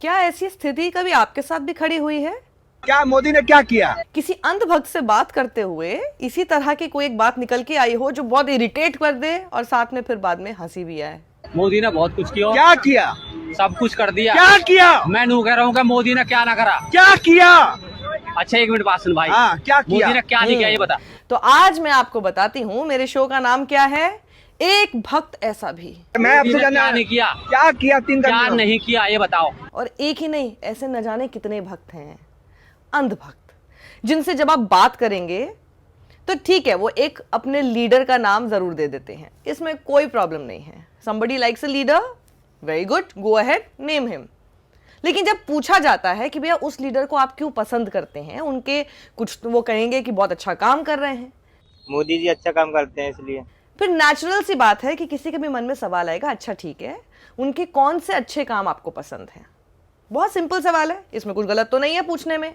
क्या ऐसी स्थिति कभी आपके साथ भी खड़ी हुई है? क्या मोदी ने क्या किया? किसी अंधभक्त से बात करते हुए इसी तरह की कोई एक बात निकल के आई हो जो बहुत इरिटेट कर दे और साथ में फिर बाद में हंसी भी आए। मोदी ने बहुत कुछ किया। क्या किया? सब कुछ कर दिया। क्या किया? मैं नू कह रहा हूँ कि मोदी ने क्या ना करा। क्या किया? अच्छा एक मिनट बात सुन भाई। हाँ, क्या किया? मोदी ने क्या नहीं किया ये बता। तो आज मैं आपको बताती हूँ, मेरे शो का नाम क्या है, एक भक्त ऐसा भी। मैं आपसे मोदी ने जानना क्या नहीं किया, क्या किया? तीन क्या काम नहीं किया ये बताओ। और एक ही नहीं, ऐसे न जाने कितने भक्त हैं, अंधभक्त, जिनसे जब आप बात करेंगे तो ठीक है, वो एक अपने लीडर का नाम जरूर दे देते हैं, इसमें कोई प्रॉब्लम नहीं है। somebody likes a leader, very good, go ahead, name him। लेकिन जब पूछा जाता है कि भैया उस लीडर को आप क्यों पसंद करते हैं, उनके कुछ तो वो कहेंगे कि बहुत अच्छा काम कर रहे हैं, मोदी जी अच्छा काम करते हैं इसलिए। फिर नेचुरल सी बात है कि किसी के भी मन में सवाल आएगा, अच्छा ठीक है, उनके कौन से अच्छे काम आपको पसंद हैं। बहुत सिंपल सवाल है, इसमें कुछ गलत तो नहीं है पूछने में।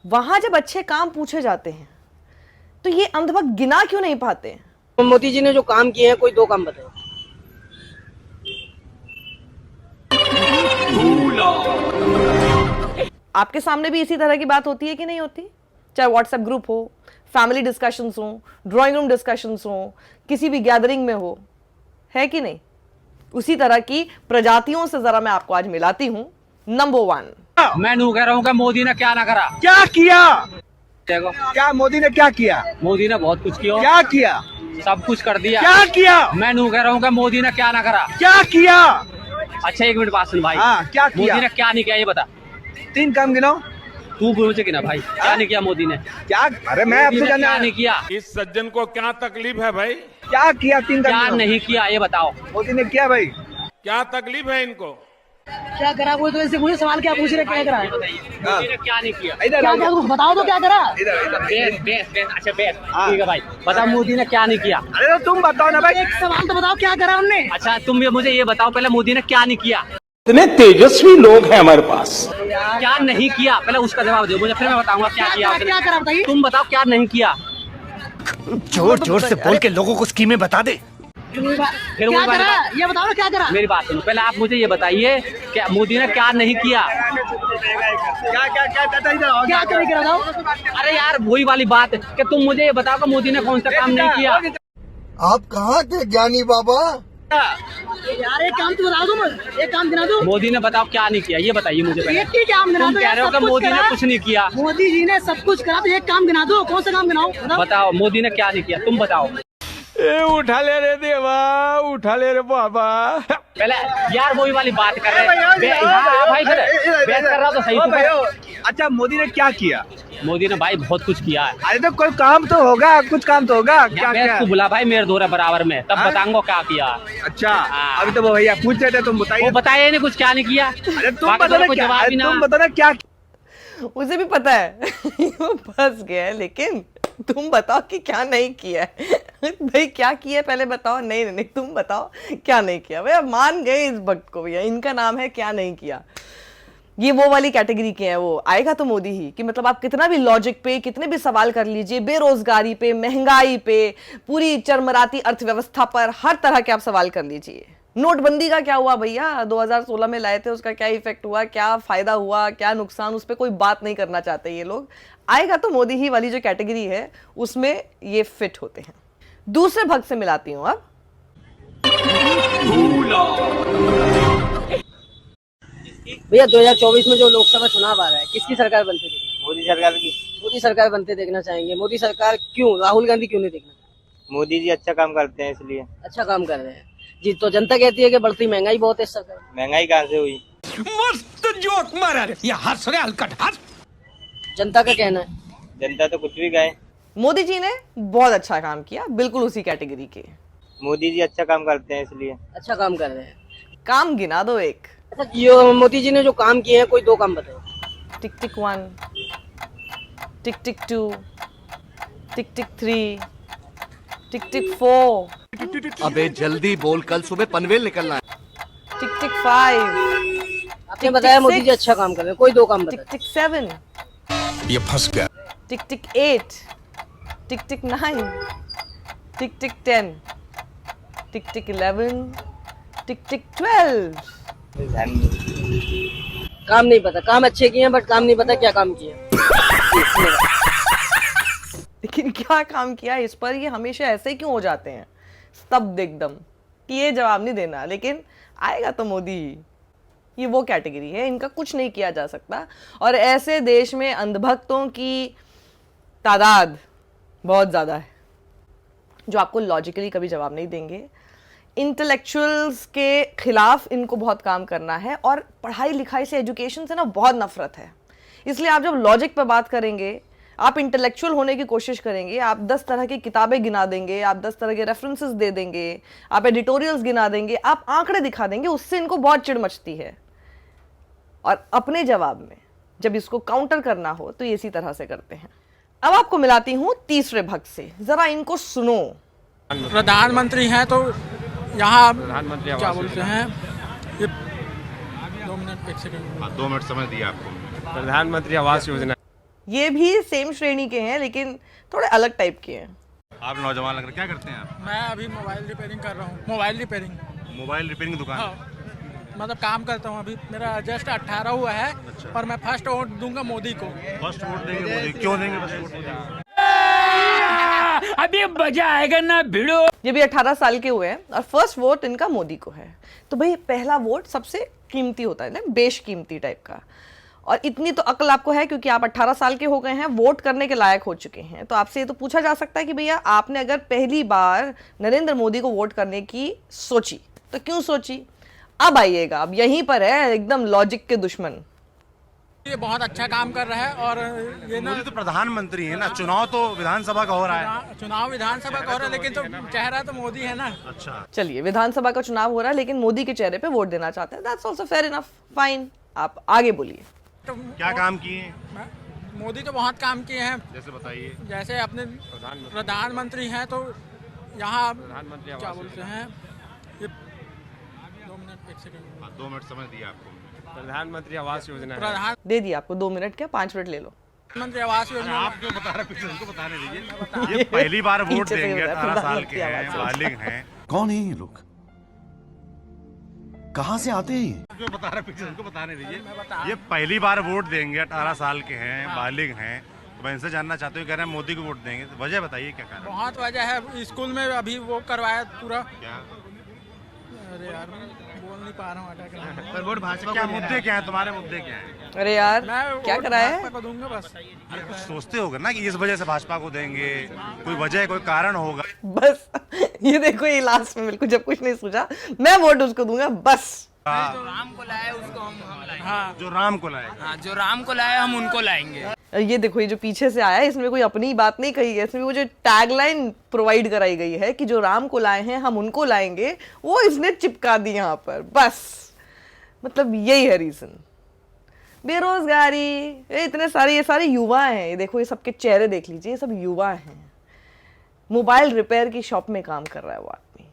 वहां जब अच्छे काम पूछे जाते हैं तो ये अंधभक्त गिना क्यों नहीं पाते? मोदी जी ने जो काम किए हैं, कोई दो काम बताओ। आपके सामने भी इसी तरह की बात होती है कि नहीं होती? चाहे व्हाट्सएप ग्रुप हो, फैमिली डिस्कशंस हो, ड्राइंग रूम डिस्कशंस हो, किसी भी गैदरिंग में हो, है कि नहीं? उसी तरह की प्रजातियों से जरा मैं आपको आज मिलाती हूं। नंबर 1, मैं नू कह रहा हूँ कि मोदी ने क्या ना करा। क्या किया? देखो क्या मोदी ने क्या किया? मोदी ने बहुत कुछ किया। क्या किया? सब कुछ कर दिया। क्या किया? मैं नू कह रहा हूँ कि मोदी ने क्या ना करा। क्या किया? अच्छा एक मिनट बात सुन भाई। हाँ, क्या किया? मोदी ने क्या नहीं किया ये बता। तीन काम गिनाओ। तू मुझे गिना भाई, क्या नहीं किया मोदी ने। क्या? अरे मैं मोदी आपसे ने जानना क्या नहीं किया, इस सज्जन को क्या तकलीफ है भाई? क्या किया? तीन काम क्या गिनाओ। नहीं किया ये बताओ। मोदी ने किया भाई। क्या तकलीफ है इनको? क्या करा? वो तो ऐसे मुझे सवाल क्या पूछ रहे, क्या करा? मोदी ने क्या नहीं किया। इधर क्या क्या बताओ तो, क्या करा? इधर इधर। बेस बेस बेस अच्छा बेस हाँ। ठीक है भाई, बताओ मोदी ने क्या नहीं किया। अरे तो तुम बताओ ना भाई। एक सवाल तो बताओ, क्या करा हमने? अच्छा तुम भी मुझे ये बताओ पहले, मोदी ने क्या नहीं किया। इतने तेजस्वी लोग हैं हमारे पास। क्या नहीं किया पहले उसका जवाब दो मुझे, फिर मैं बताऊंगा क्या किया। क्या करा बताइए? तुम बताओ क्या नहीं किया। जोर जोर से बोल के लोगों को स्कीमें बता दे। फिर क्या वो करा ये बताओ ना, क्या करा? मेरी बात सुनो पहले, आप मुझे ये बताइए क्या मोदी ने क्या नहीं किया। क्या क्या क्या चाचा इधर आओ। क्या नहीं करा बताओ? अरे यार वही वाली बात कि तुम मुझे ये बताओ कि मोदी ने कौन सा काम नहीं किया। आप कहाँ के ज्ञानी बाबा? यार एक काम तो बताओ, तुम एक काम गिना दो। मोदी ने बताओ क्या नहीं किया ये बताइए मुझे पहले। एक ही काम गिना तुम दो कह यार, रहे हो सब कि कुछ मोदी ने करा। कुछ नहीं किया। मोदी जी ने सब कुछ करा, तो एक काम गिना दो। कौन सा काम गिनाओ बताओ? बताओ मोदी ने क्या नहीं किया, तुम बताओ उठा ले रे देवा, उठा ले रे बाबा। पहले। यार वही वाली बात कर रहे हैं। हाँ भाई सर बहस कर रहा तो सही तो कर। अच्छा मोदी ने क्या किया? मोदी ने भाई बहुत कुछ किया है। अरे तो कोई काम तो होगा, कुछ काम तो होगा। क्या मैं क्या? तू बुला भाई मेरे दोरे बराबर में, तब हाँ? बताऊंगा क्या किया। अच्छा हाँ। अभी तो वो भैया पूछ रहे थे, तुम बताइए। वो बताया नहीं कुछ क्या नहीं किया। अरे तुम बाकी बताओ ना कोई क्या? जवाब अरे ही ना। तुम बताओ ना क्या? उसे भी पता है वो फंस गया है, लेकिन तुम बताओ कि क्या नहीं किया है। भाई क्या किया है पहले बताओ। नहीं नहीं नहीं, तुम बताओ क्या नहीं किया। भैया मान गए इस भक्त को, भैया इनका नाम है क्या नहीं किया। ये वो वाली कैटेगरी के हैं, वो आएगा तो मोदी ही कि मतलब आप कितना भी लॉजिक पे कितने भी सवाल कर लीजिए, बेरोजगारी पे, महंगाई पे, पूरी चरमराती अर्थव्यवस्था पर, हर तरह के आप सवाल कर लीजिए। नोटबंदी का क्या हुआ भैया, 2016 में लाए थे, उसका क्या इफेक्ट हुआ, क्या फायदा हुआ, क्या नुकसान, उस पर कोई बात नहीं करना चाहते ये लोग। आएगा तो मोदी ही वाली जो कैटेगरी है उसमें ये फिट होते हैं। दूसरे भक्त से मिलाती हूं अब। भैया 2024 में जो लोकसभा चुनाव आ रहा है, किसकी सरकार बनते देखना? मोदी सरकार की। मोदी सरकार बनते देखना चाहेंगे। मोदी सरकार क्यों? राहुल गांधी क्यों नहीं देखना? मोदी जी अच्छा काम करते हैं इसलिए। अच्छा काम कर रहे हैं जी। तो जनता कहती है कि बढ़ती महंगाई बहुत है इस सरकार में। महंगाई कहाँ से हुई? मस्त जोक मारा रे, ये हंस रहे हलकट हंस। जनता का कहना है। जनता तो कुछ भी कहे। मोदी जी ने बहुत अच्छा काम किया, बिल्कुल उसी कैटेगरी के। मोदी जी अच्छा काम करते हैं इसलिए। अच्छा काम कर रहे हैं। काम गिना दो एक। अच्छा ये मोदी जी ने जो काम किए हैं, कोई दो काम बताओ। टिक टिक 1, टिक टिक 2, टिक टिक 3, टिक टिक 4, अबे जल्दी बोल, कल सुबह पनवेल निकलना है। टिक टिक 5, आपने बताया मोदी जी अच्छा काम कर रहे हैं, कोई दो काम टिक बताओ। टिक 7, ये फंस गया। टिक टिक 8, टिक टिक 9, टिक टिक 10, टिक टिक 11, टिक टिक 12, ध्यान नहीं। काम नहीं पता, काम अच्छे किए हैं बट काम नहीं पता क्या काम किया। लेकिन क्या काम किया इस पर ये हमेशा ऐसे क्यों हो जाते हैं स्तब्ध एकदम कि ये जवाब नहीं देना, लेकिन आएगा तो मोदी ही। ये वो कैटेगरी है, इनका कुछ नहीं किया जा सकता। और ऐसे देश में अंधभक्तों की तादाद बहुत ज़्यादा है जो आपको लॉजिकली कभी जवाब नहीं देंगे। इंटेलेक्चुअल्स के खिलाफ इनको बहुत काम करना है और पढ़ाई लिखाई से, एजुकेशन से ना बहुत नफरत है। इसलिए आप जब लॉजिक पे बात करेंगे, आप इंटेलेक्चुअल होने की कोशिश करेंगे, आप 10 तरह की किताबें गिना देंगे, आप 10 तरह के रेफरेंसेस दे देंगे, आप एडिटोरियल्स गिना देंगे, आप आंकड़े दिखा देंगे, उससे इनको बहुत चिढ़ मचती है। और अपने जवाब में जब इसको काउंटर करना हो तो ये इसी तरह से करते हैं। अब आपको मिलाती हूं तीसरे भक्त से, जरा इनको सुनो। प्रधानमंत्री हैं तो यहाँ क्या बोलते हैं, ये 2 मिनट 1 सेकंड, 2 मिनट समय दिया आपको। प्रधानमंत्री आवास योजना, ये भी सेम श्रेणी के हैं लेकिन थोड़े अलग टाइप के हैं। आप नौजवान लग रहे, क्या करते हैं आप? मैं अभी मोबाइल रिपेयरिंग कर रहा हूँ। मोबाइल रिपेयरिंग, मोबाइल रिपेयरिंग दुकान? हाँ, मतलब काम करता हूँ। अभी मेरा जस्ट 18 हुआ है। अच्छा। और मैं फर्स्ट वोट दूंगा मोदी को। फर्स्ट वोट देंगे मोदी? क्यों देंगे फर्स्ट वोट? अभी मजा आएगा ना भिड़ो। ये भी 18 साल के हुए हैं और फर्स्ट वोट इनका मोदी को है। तो भाई पहला वोट सबसे कीमती होता है ना, बेशकीमती टाइप का। और इतनी तो अक्ल आपको है क्योंकि आप 18 साल के हो गए हैं, वोट करने के लायक हो चुके हैं। तो आपसे ये तो पूछा जा सकता है कि भैया आपने अगर पहली बार नरेंद्र मोदी को वोट करने की सोची तो क्यों सोची? अब आइएगा, अब यहीं पर है एकदम लॉजिक के दुश्मन। ये बहुत अच्छा काम कर रहा है और ये ना मोदी तो प्रधानमंत्री है ना, चुनाव तो विधानसभा का हो रहा है। चुनाव विधानसभा का हो रहा है लेकिन तो चेहरा तो मोदी है ना। अच्छा, चलिए, विधानसभा का चुनाव हो रहा है लेकिन मोदी के चेहरे पे वोट देना चाहते हैं, that's also fair enough, fine. आप आगे बोलिए। तो क्या काम किए मोदी तो बहुत काम किए हैं। जैसे बताइए। जैसे अपने प्रधानमंत्री हैं तो यहाँ क्या बोलते हैं, ये 2 मिनट 1 सेकंड, 2 मिनट समय दिया आपको। प्रधानमंत्री आवास योजना, दे दिया आपको 2 मिनट, क्या 5 मिनट ले लो। प्रधानमंत्री आवास योजना। आप क्यों बता रहे हैं? उनको बताने दीजिए। ये पहली बार वोट पीछे से देंगे, होता है, 18 साल के प्रधानमंत्री हैं, आवास योजना। बालिग हैं। कौन है ये लोग? कहाँ से आते हैं? क्यों बता रहे हैं? उनको बताने दीजिए। ये पहली बार वोट देंगे, 18 साल के हैं, बालिग हैं। तो मैं इनसे जानना चाहता हूँ, कह रहे हैं मोदी को वोट देंगे, तो वजह बताइए क्या कारण? बहुत वजह है। स्कूल में अभी वो करवाया पूरा। क्या? अरे यार बोल नहीं पा रहा हूँ, अटक। पर वोट भाजपा क्या मुद्दे क्या हैं तुम्हारे? मुद्दे क्या हैं? अरे यार मैं क्या वोट कराया है? भाजपा को दूंगा बस। अरे कुछ सोचते होगा ना कि इस वजह से भाजपा को देंगे, कोई वजह कोई कारण होगा। बस ये देखो, ये लास्ट में बिल्कुल जब कुछ नहीं सूझा, मैं वोट उसको दूंगा बस। जो राम को लाए उसको हम लाएंगे। हाँ, जो राम को लाए। हाँ, जो राम को लाए हम उनको लाएंगे। ये देखो, ये जो पीछे से आया है इसमें कोई अपनी बात नहीं कही है, इसमें वो जो टैगलाइन प्रोवाइड कराई गई है कि जो राम को लाए हैं हम उनको लाएंगे, वो इसने चिपका दी यहाँ पर। बस मतलब यही है रीजन। बेरोजगारी, इतने सारे, ये सारे युवा हैं। ये देखो, ये सबके चेहरे देख लीजिए, ये सब युवा हैं। मोबाइल रिपेयर की शॉप में काम कर रहा है वो आदमी।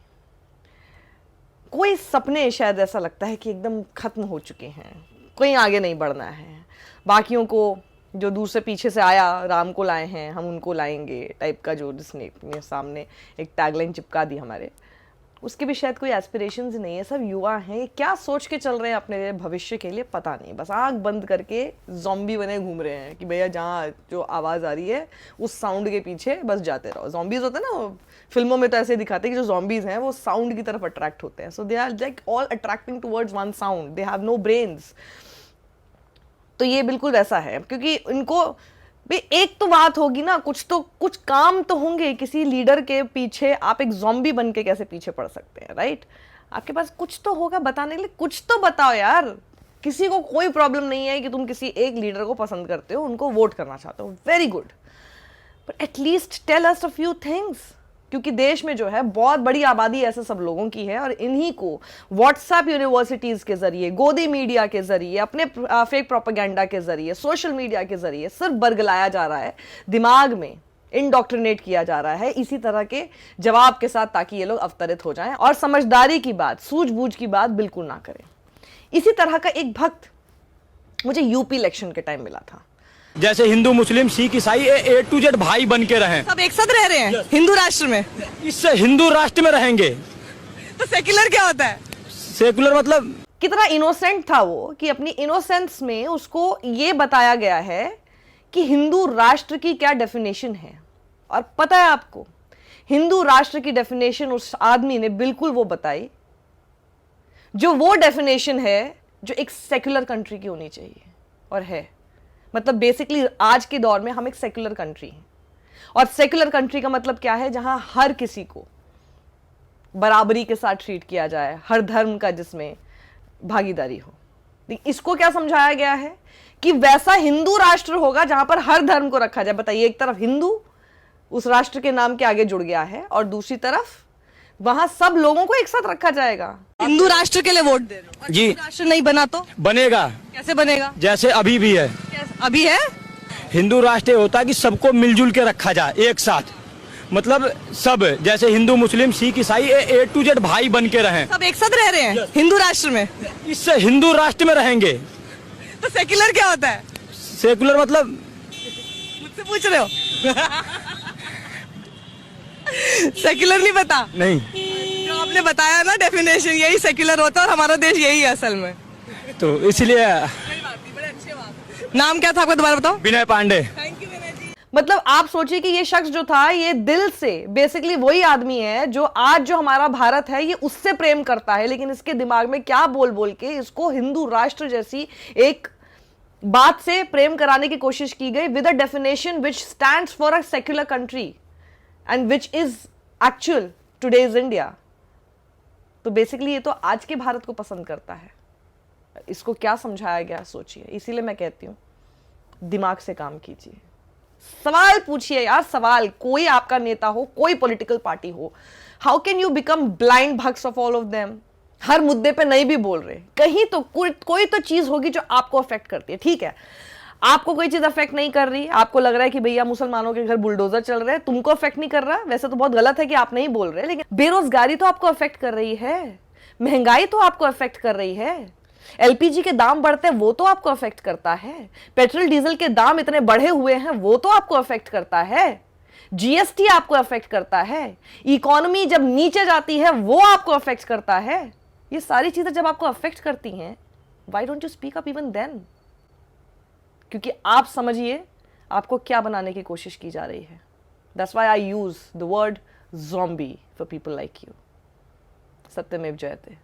कोई सपने शायद ऐसा लगता है कि एकदम खत्म हो चुके हैं, कोई आगे नहीं बढ़ना है। बाकियों को, जो दूर से पीछे से आया, राम को लाए हैं हम उनको लाएंगे टाइप का जो जिसने अपने सामने एक टैगलाइन चिपका दी हमारे, उसके भी शायद कोई एस्पिरेशंस नहीं है। सब युवा हैं, ये क्या सोच के चल रहे हैं अपने भविष्य के लिए पता नहीं। बस आंख बंद करके ज़ॉम्बी बने घूम रहे हैं कि भैया जहाँ जो आवाज़ आ रही है उस साउंड के पीछे बस जाते रहो। ज़ॉम्बीज़ होते हैं ना फिल्मों में, तो ऐसे दिखाते हैं कि जो ज़ॉम्बीज़ हैं वो साउंड की तरफ अट्रैक्ट होते हैं। So they are like all attracting towards one sound, they have no brains. तो ये बिल्कुल वैसा है, क्योंकि इनको भी एक तो बात होगी ना, कुछ काम तो होंगे। किसी लीडर के पीछे आप एक ज़ॉम्बी बन के कैसे पीछे पड़ सकते हैं, राइट? आपके पास कुछ तो होगा बताने के लिए, कुछ तो बताओ यार। किसी को कोई प्रॉब्लम नहीं है कि तुम किसी एक लीडर को पसंद करते हो, उनको वोट करना चाहते हो, very good, but at least tell us a few things. क्योंकि देश में जो है बहुत बड़ी आबादी ऐसे सब लोगों की है और इन्हीं को व्हाट्सएप यूनिवर्सिटीज़ के ज़रिए, गोदी मीडिया के ज़रिए, अपने फेक प्रोपेगेंडा के ज़रिए, सोशल मीडिया के ज़रिए सिर्फ बरगलाया जा रहा है, दिमाग में इंडोक्ट्रिनेट किया जा रहा है इसी तरह के जवाब के साथ, ताकि ये लोग अवतरित हो जाएं और समझदारी की बात, सूझबूझ की बात बिल्कुल ना करें। इसी तरह का एक भक्त मुझे यूपी इलेक्शन के टाइम मिला था। जैसे हिंदू मुस्लिम सिख ईसाई ए टू जेड भाई बन के रहें, सब एक साथ रह रहे हैं हिंदू राष्ट्र में। इससे हिंदू राष्ट्र में रहेंगे। तो सेक्युलर क्या होता है? सेकुलर मतलब कितना इनोसेंट था वो कि अपनी इनोसेंस में उसको ये बताया गया है कि हिंदू राष्ट्र की क्या डेफिनेशन है। और पता है आपको, हिंदू राष्ट्र की डेफिनेशन उस आदमी ने बिल्कुल वो बताई जो वो डेफिनेशन है जो एक सेक्युलर कंट्री की होनी चाहिए और है। मतलब बेसिकली आज के दौर में हम एक सेक्युलर कंट्री हैं, और सेक्युलर कंट्री का मतलब क्या है, जहां हर किसी को बराबरी के साथ ट्रीट किया जाए, हर धर्म का जिसमें भागीदारी हो। इसको क्या समझाया गया है कि वैसा हिंदू राष्ट्र होगा जहां पर हर धर्म को रखा जाए। बताइए, एक तरफ हिंदू उस राष्ट्र के नाम के आगे जुड़ गया है और दूसरी तरफ वहां सब लोगों को एक साथ रखा जाएगा। हिंदू राष्ट्र के लिए वोट दे रहे हो, जी। राष्ट्र नहीं बना तो बनेगा, कैसे बनेगा? जैसे अभी भी है। अभी है हिंदू राष्ट्र होता है कि सबको मिलजुल के रखा जाए एक साथ, मतलब सब, जैसे हिंदू मुस्लिम सिख ईसाई ए टू जेड भाई बन के रहें। सब एक साथ रह रहे हैं हिंदू राष्ट्र में। इससे हिंदू राष्ट्र में रहेंगे। तो सेक्युलर क्या होता है? सेकुलर मतलब मुझसे पूछ रहे हो? सेक्युलर नहीं पता? नहीं, जो आपने बताया ना डेफिनेशन, यही सेक्युलर होता है और हमारा देश यही है असल में। तो इसलिए। नाम क्या था आपका, दोबारा बताओ? विनय पांडे। मतलब आप सोचिए कि ये शख्स जो था, ये दिल से बेसिकली वही आदमी है जो आज जो हमारा भारत है ये उससे प्रेम करता है, लेकिन इसके दिमाग में क्या बोल बोल के इसको हिंदू राष्ट्र जैसी एक बात से प्रेम कराने की कोशिश की गई, with a definition which stands for a secular country and which is actual today's India. तो बेसिकली ये तो आज के भारत को पसंद करता है। इसको क्या समझाया गया सोचिए। इसीलिए मैं कहती हूं दिमाग से काम कीजिए, सवाल पूछिए यार, सवाल। कोई आपका नेता हो, कोई पॉलिटिकल पार्टी हो, how can you become blind bhakts of all of them? हर मुद्दे पे नहीं भी बोल रहे, कहीं तो कोई तो चीज होगी जो आपको अफेक्ट करती है। ठीक है, आपको कोई चीज अफेक्ट नहीं कर रही, आपको लग रहा है कि भैया मुसलमानों के घर बुलडोजर चल रहे हैं, तुमको अफेक्ट नहीं कर रहा, वैसे तो बहुत गलत है कि आप नहीं बोल रहे, लेकिन बेरोजगारी तो आपको अफेक्ट कर रही है, महंगाई तो आपको अफेक्ट कर रही है, एलपीजी के दाम बढ़ते हैं वो तो आपको अफेक्ट करता है, पेट्रोल डीजल के दाम इतने बढ़े हुए हैं वो तो आपको अफेक्ट करता है, जीएसटी आपको अफेक्ट करता है, इकोनॉमी जब नीचे जाती है वो आपको अफेक्ट करता है। ये सारी चीजें जब आपको अफेक्ट करती हैं, why don't you speak up even then? क्योंकि आप समझिए आपको क्या बनाने की कोशिश की जा रही है। That's why I use the word zombie for people like you. सत्यमेव जयते।